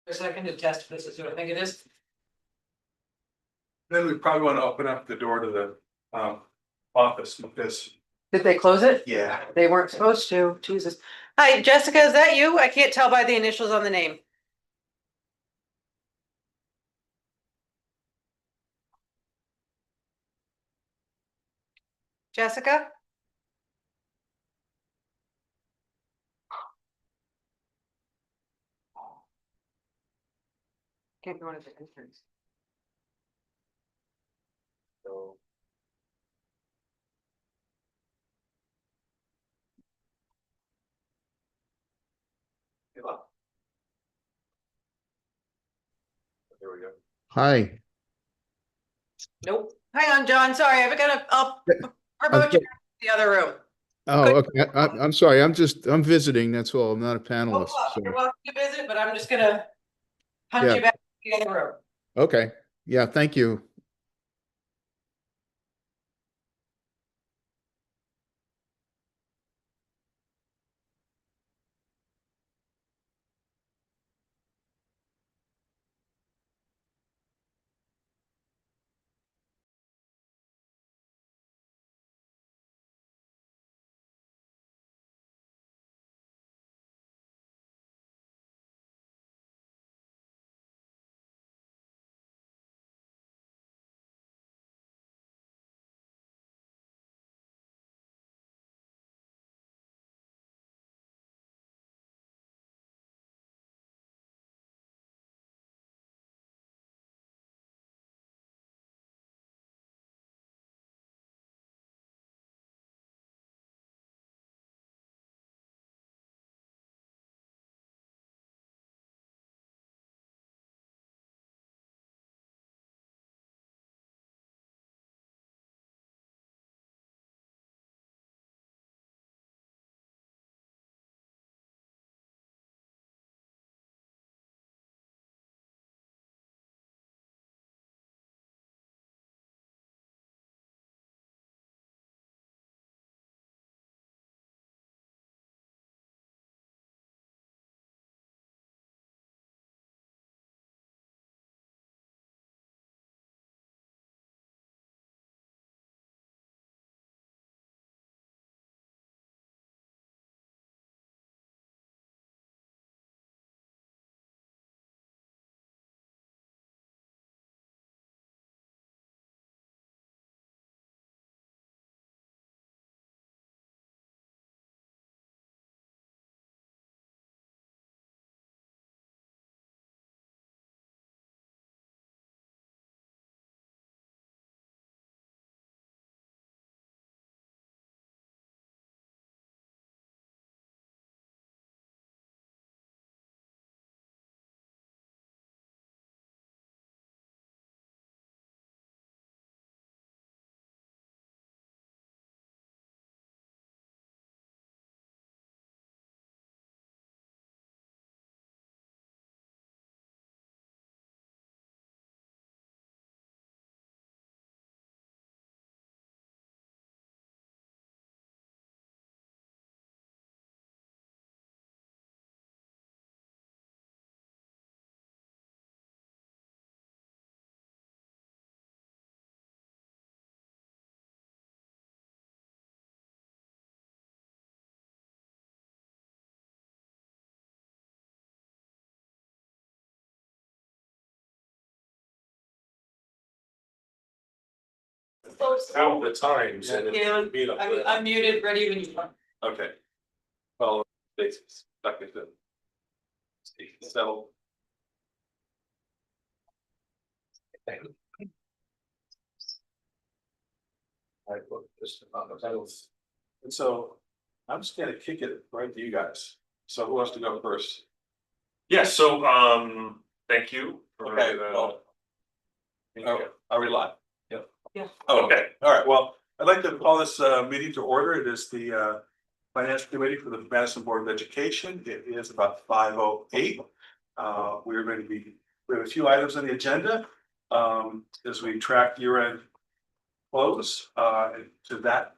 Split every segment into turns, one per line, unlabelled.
A second to test this is what I think it is.
Then we probably want to open up the door to the office because,
Did they close it?
yeah.
They weren't supposed to, Jesus. Hi, Jessica, is that you? I can't tell by the initials on the name. Jessica? Can't go into the entrance.
So. There we go.
Hi.
Nope. Hang on, John, sorry, I'll promote you to the other room.
Oh, okay. I'm sorry. I'm visiting. That's all. I'm not a
Oh,
panelist.
well,
So,
you're welcome to visit, but I'm just gonna hunt
Yeah.
you back to the other room.
okay. Yeah, thank you.
Count the times and
Yeah,
it's meet up.
I'm muted, ready when you are.
Okay. Well, they stuck it in. So. I look just on the titles. And so I'm just gonna kick it right to you guys. So who wants to go first?
Yeah, so thank you. for
Okay,
the-
well. Are we live? Yep.
Yeah.
Oh, okay, all right, well, I'd like to call this meeting to order. It is the Financial Committee for the Madison Board of Education. It is about 5:08. We're going to be, we have a few items on the agenda as we track year-end close. And to that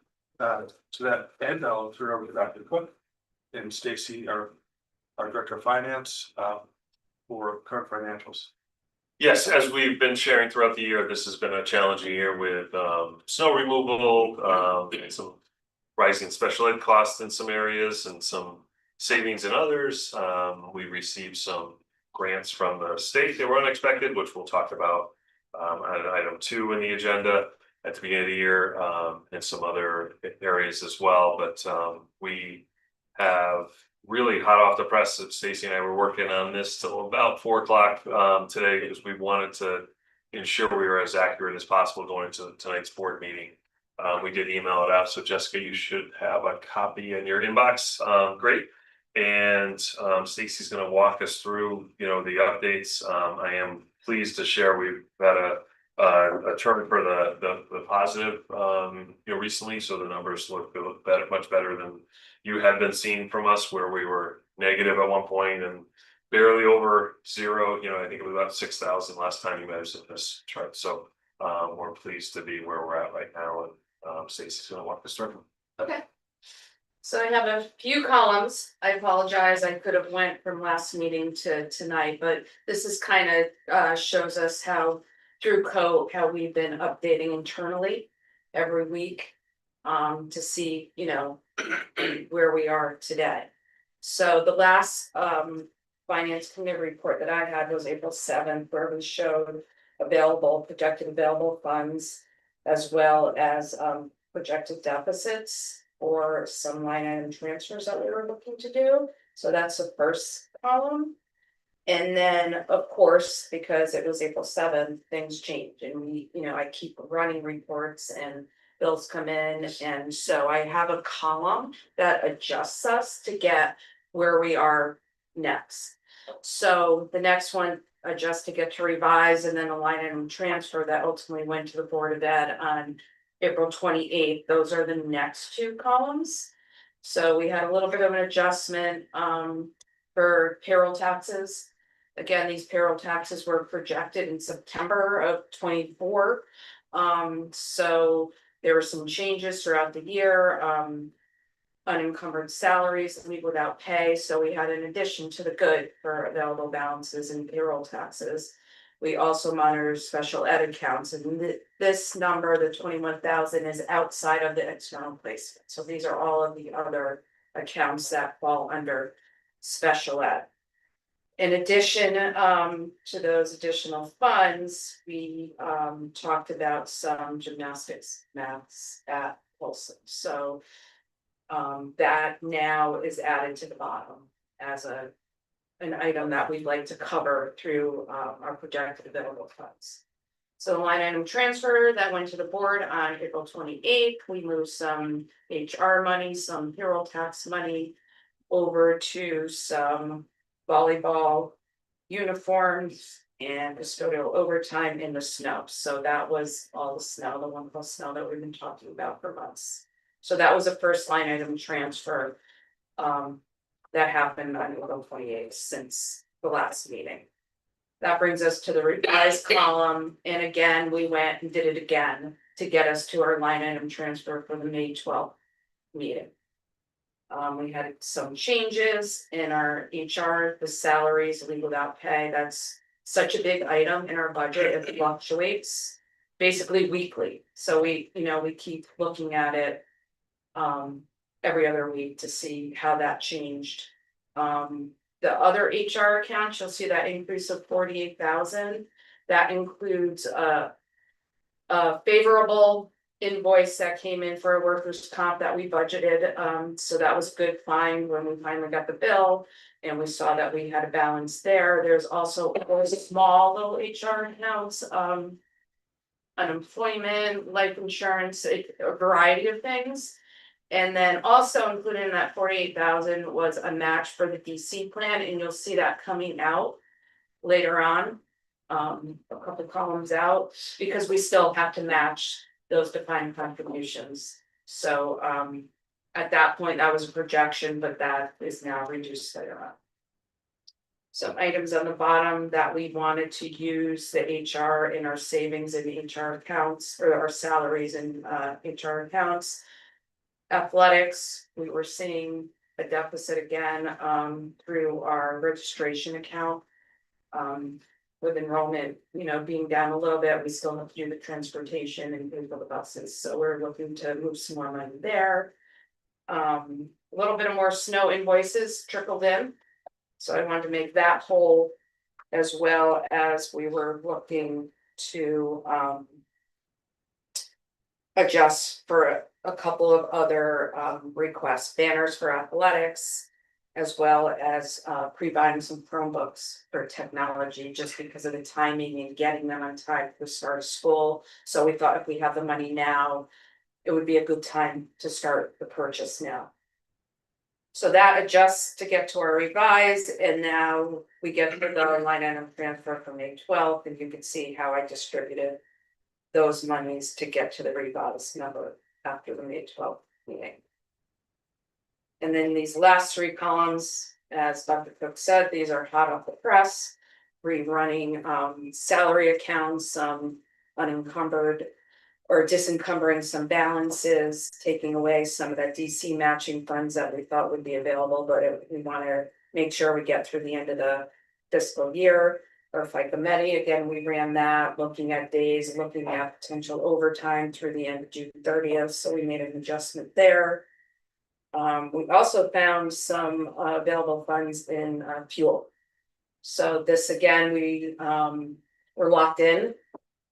end, I'll turn over to Dr. Cook and Stacy, our Director of Finance. for current financials.
Yes, as we've been sharing throughout the year, this has been a challenging year with snow removal, and some rising special ed costs in some areas and some savings in others. We received some grants from the state that were unexpected, which we'll talk about on item 2 in the agenda at the beginning of the year, and some other areas as well. But we have really hot off the press that Stacy and I were working on this till about 4 o'clock today, because we wanted to ensure we were as accurate as possible going into tonight's board meeting. We did email it out, so Jessica, you should have a copy in your inbox. Great. And Stacy's going to walk us through, the updates. I am pleased to share we've had a turn for the positive, recently. So the numbers look better, much better than you had been seeing from us, where we were negative at one point and barely over 0. I think it was about 6,000 last time you measured this chart. So we're pleased to be where we're at right now. And Stacy's going to walk us through.
Okay. So I have a few columns. I apologize, I could have went from last meeting to tonight, but this is kind of shows us how through how we've been updating internally every week. To see, where we are today. So the last finance committee report that I had was April 7th, where we showed projected available funds, as well as projected deficits or some line item transfers that we were looking to do. So that's the first column. And then, of course, because it was April 7th, things change, and I keep running reports and bills come in, and so I have a column that adjusts us to get where we are next. So the next one adjusts to get to revise, and then a line item transfer that ultimately went to the Board of Ed on April 28th. Those are the next 2 columns. So we had a little bit of an adjustment for payroll taxes. Again, these payroll taxes were projected in September of 24. So there were some changes throughout the year, unencumbered salaries, leave without pay. So we had an addition to the good for available balances and payroll taxes. We also monitor special ed accounts, and this number, the 21,000, is outside of the external placement. So these are all of the other accounts that fall under special ed. In addition to those additional funds, we talked about some gymnastics maths at Wilson. So that now is added to the bottom as an item that we'd like to cover through our projected available funds. So the line item transfer that went to the board on April 28th, we moved some HR money, some payroll tax money over to some volleyball uniforms and custodial overtime in the snow. So that was all the snow, the wonderful snow that we've been talking about for months. So that was a first line item transfer that happened on April 28th since the last meeting. That brings us to the revised column. And again, we went and did it again to get us to our line item transfer for the May 12th meeting. We had some changes in our HR, the salaries, leave without pay. That's such a big item in our budget. It fluctuates basically weekly. So we keep looking at it every other week to see how that changed. The other HR accounts, you'll see that increase of 48,000. That includes a favorable invoice that came in for a workers' comp that we budgeted. So that was good find when we finally got the bill and we saw that we had a balance there. There's also small little HR accounts, unemployment, life insurance, a variety of things. And then also included in that 48,000 was a match for the DC plan, and you'll see that coming out later on, a couple columns out, because we still have to match those defined contributions. So at that point, that was a projection, but that is now reduced later on. Some items on the bottom that we wanted to use the HR in our savings and HR accounts, or our salaries and HR accounts. Athletics, we were seeing a deficit again through our registration account. With enrollment, being down a little bit, we still have to do the transportation and pay for the buses, so we're looking to move some more money there. A little bit of more snow invoices trickled in. So I wanted to make that whole, as well as we were looking to adjust for a couple of other requests, banners for athletics, as well as pre-buying some Chromebooks for technology, just because of the timing and getting them on time for the start of school. So we thought if we have the money now, it would be a good time to start the purchase now. So that adjusts to get to our revise, and now we get to the line item transfer from May 12th, and you can see how I distributed those monies to get to the revised number after the May 12th meeting. And then these last three columns, as Dr. Cook said, these are hot off the press, rerunning salary accounts, some unencumbered or disencumbering some balances, taking away some of that DC matching funds that we thought would be available, but we want to make sure we get through the end of the fiscal year. Or FICA Medi, again, we ran that, looking at days, looking at potential overtime through the end of June 30th, so we made an adjustment there. We also found some available funds in fuel. So this again, we were locked in.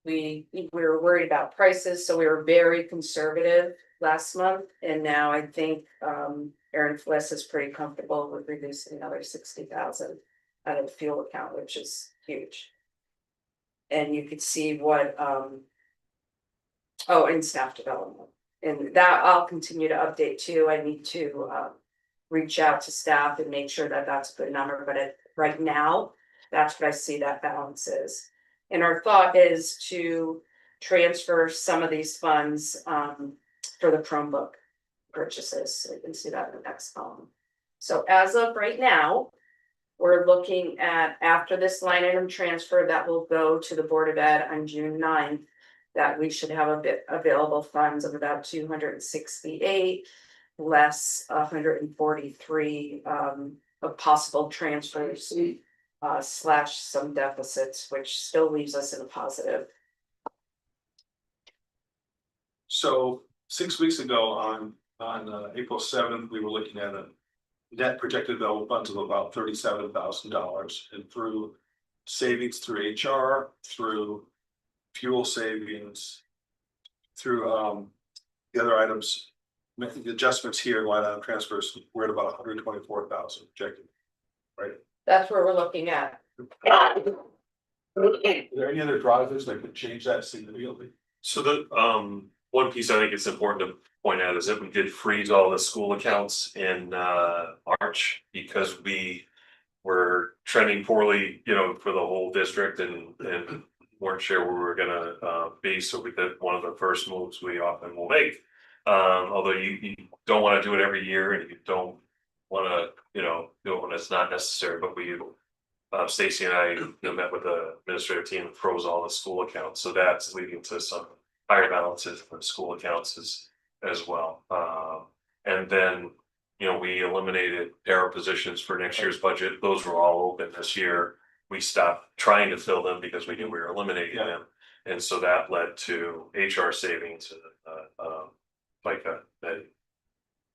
We were worried about prices, so we were very conservative last month, and now I think Aaron Fliss is pretty comfortable with reducing another 60,000 out of the fuel account, which is huge. And you could see what in staff development, and that I'll continue to update too. I need to reach out to staff and make sure that that's a good number, but right now, that's what I see that balance is. And our thought is to transfer some of these funds for the Chromebook purchases. So you can see that in the next column. So as of right now, we're looking at, after this line item transfer that will go to the Board of Ed on June 9th, that we should have a bit available funds of about 268, less 143 of possible transfers. Slash some deficits, which still leaves us in a positive.
So 6 weeks ago on April 7th, we were looking at a net projected available funds of about $37,000, and through savings through HR, through fuel savings, through the other items, making the adjustments here, line item transfers, we're at about 124,000 projected, right?
That's where we're looking at.
Are there any other drivers that could change that significantly?
So the one piece I think it's important to point out is that we did freeze all the school accounts in March because we were trending poorly, for the whole district and weren't sure where we were gonna be. So we did one of the first moves we often will make. Although you don't want to do it every year, and you don't want to, do it when it's not necessary, but we, Stacy and I, met with the administrative team and froze all the school accounts, so that's leading to some higher balances for school accounts as well. And then, we eliminated para positions for next year's budget. Those were all open this year. We stopped trying to fill them because we knew we were eliminating them, and so that led to HR savings and FICA Med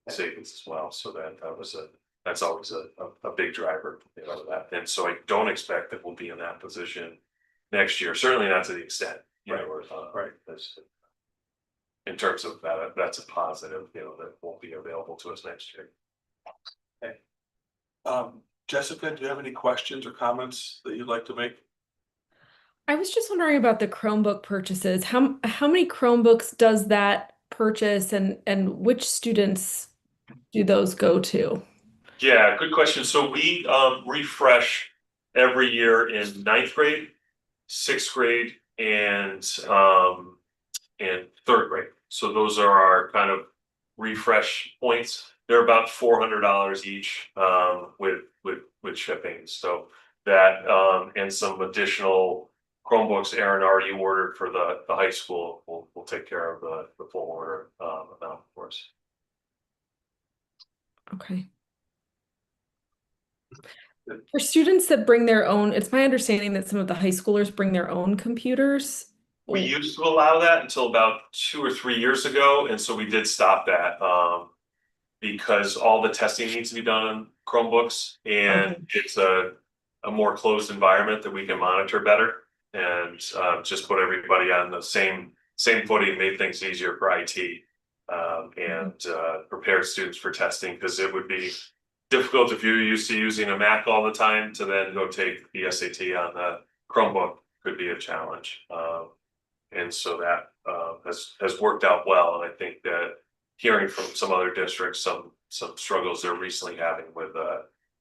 savings as well. So that's always a big driver of that. And so I don't expect that we'll be in that position next year. Certainly not to the extent, right. In terms of that, that's a positive, that won't be available to us next year.
Okay. Jessica, do you have any questions or comments that you'd like to make?
I was just wondering about the Chromebook purchases. How many Chromebooks does that purchase, and which students do those go to?
Yeah, good question. So we refresh every year in 9th grade, 6th grade, and 3rd grade. So those are our kind of refresh points. They're about $400 each with shipping. So that and some additional Chromebooks Aaron already ordered for the high school will take care of the full order amount for us.
Okay. For students that bring their own, it's my understanding that some of the high schoolers bring their own computers.
We used to allow that until about 2 or 3 years ago, and so we did stop that, because all the testing needs to be done on Chromebooks, and it's a more closed environment that we can monitor better, and just put everybody on the same footing, made things easier for IT, and prepared students for testing, because it would be difficult if you're used to using a Mac all the time to then go take the SAT on the Chromebook could be a challenge. And so that has worked out well, and I think that hearing from some other districts, some struggles they're recently having with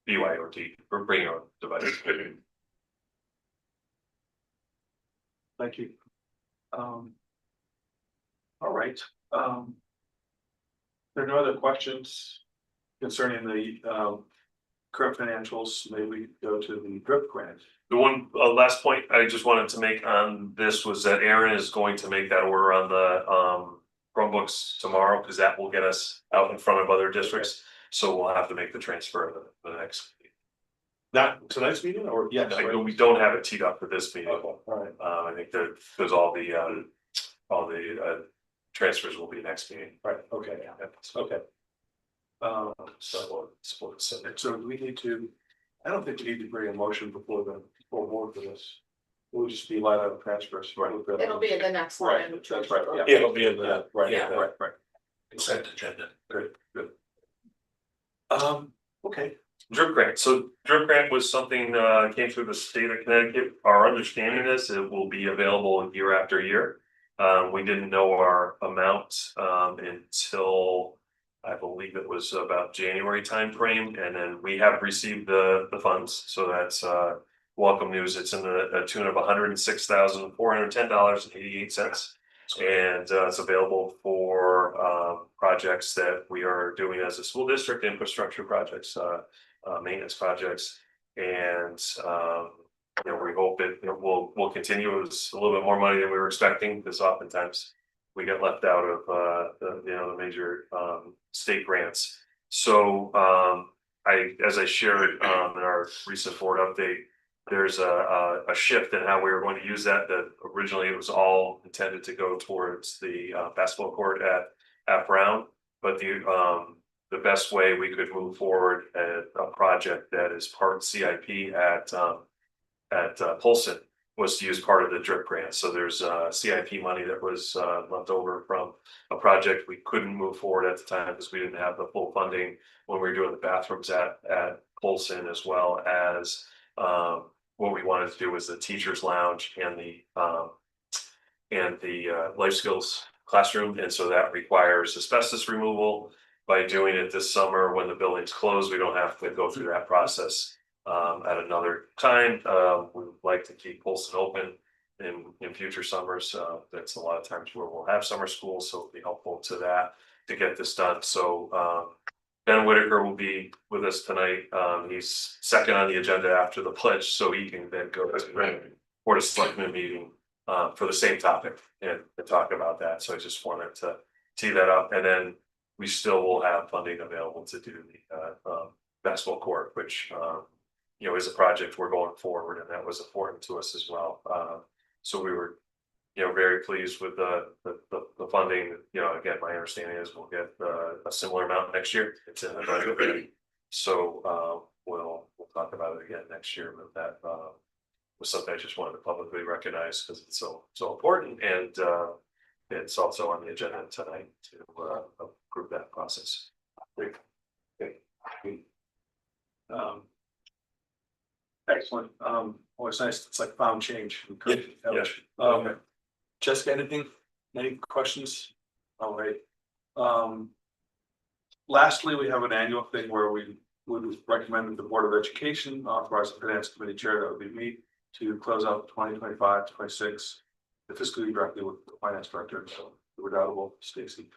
BYOD or bring your own device.
Thank you. All right. There are no other questions concerning the current financials. Maybe we go to the DRIP grant.
The one last point I just wanted to make on this was that Aaron is going to make that order on the Chromebooks tomorrow, because that will get us out in front of other districts. So we'll have to make the transfer the next.
Not tonight's meeting, or yes?
We don't have it teed up for this meeting.
Okay, all right.
I think that there's all the transfers will be next meeting.
Right, okay, okay. So we need to, I don't think we need to bring a motion before board for this. We'll just be light out of transfers. Right.
It'll be in the next
Right,
line.
that's right, yeah.
It'll be in the
Right,
Yeah.
right.
consent agenda.
Good. Okay.
Drip grant. So drip grant was something came through the state of Connecticut. Our understanding is it will be available year after year. We didn't know our amount until I believe it was about January timeframe, and then we have received the funds. So that's welcome news. It's in the tune of $106,410.88. And it's available for projects that we are doing as a school district, infrastructure projects, maintenance projects, and we hope it will continue. It was a little bit more money than we were expecting, because oftentimes we get left out of the major state grants. So as I shared in our recent board update, there's a shift in how we were going to use that. That originally it was all intended to go towards the basketball court at Brown, but the best way we could move forward at a project that is part CIP at Polson was to use part of the DRIP grant. So there's CIP money that was left over from a project we couldn't move forward at the time because we didn't have the full funding when we were doing the bathrooms at Polson, as well as what we wanted to do was the teachers lounge and the life skills classroom. And so that requires asbestos removal. By doing it this summer when the building's closed, we don't have to go through that process at another time. We would like to keep Polson open in future summers. That's a lot of times where we'll have summer school, so it'll be helpful to that to get this done. So Ben Whitaker will be with us tonight. He's second on the agenda after the pledge, so he can then go to the Board of Selectmen meeting for the same topic and talk about that. So I just wanted to tee that up, and then we still will have funding available to do the basketball court, which is a project we're going forward, and that was important to us as well. So we were very pleased with the funding. Again, my understanding is we'll get a similar amount next year. It's in the budget. So we'll talk about it again next year. But that was something I just wanted to publicly recognize because it's so important, and it's also on the agenda tonight to approve that process.
Great. Okay. Excellent. Always nice. It's like found change.
Yeah.
Jessica, any questions? All right. Lastly, we have an annual thing where we would recommend that the Board of Education authorize the Finance Committee Chair, that would be me, to close out 2025-26, the fiscal year directly with the Finance Director, so the redoubtable Stacy.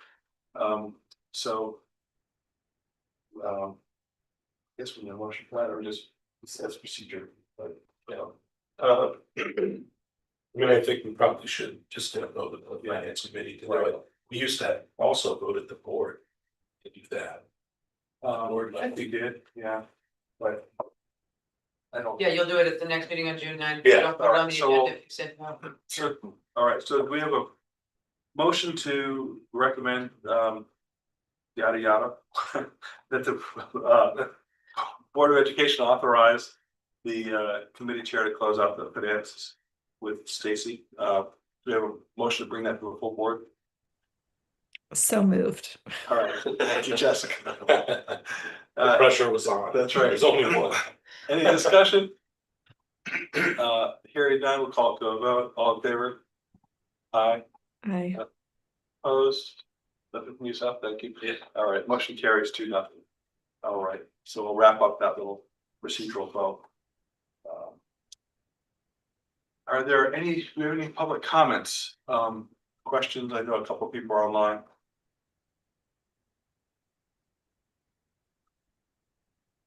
Guess we need a motion for that, or just that's procedure, but
I think we probably should just go to the finance committee to do it. We used to also go to the board to do that.
I think we did, yeah, but I don't.
Yeah, you'll do it at the next meeting on June 9th.
Yeah,
Don't put it on the
alright, so
agenda if you said no.
Sure. All right, so we have a motion to recommend, yada, yada. That the, Board of Education authorize the, committee chair to close out the finances with Stacy. Do we have a motion to bring that to a full board?
So moved.
All right, thank you, Jessica.
The pressure was on.
That's right.
There's only one.
Any discussion? Hearing none, we'll call it to a vote. All in favor? Aye.
I
Opposed? Nothing from yourself, thank you. All right, motion carries 2-0. All right, so we'll wrap up that little procedural vote. Are there any, do we have any public comments, questions? I know a couple people are online.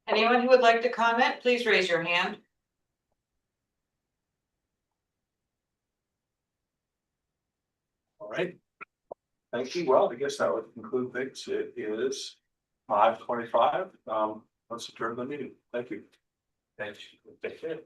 Anyone who would like to comment, please raise your hand.
All right. Thank you. Well, I guess that would conclude things. It is 5:25. Let's adjourn the meeting. Thank you.
Thank you. Take care.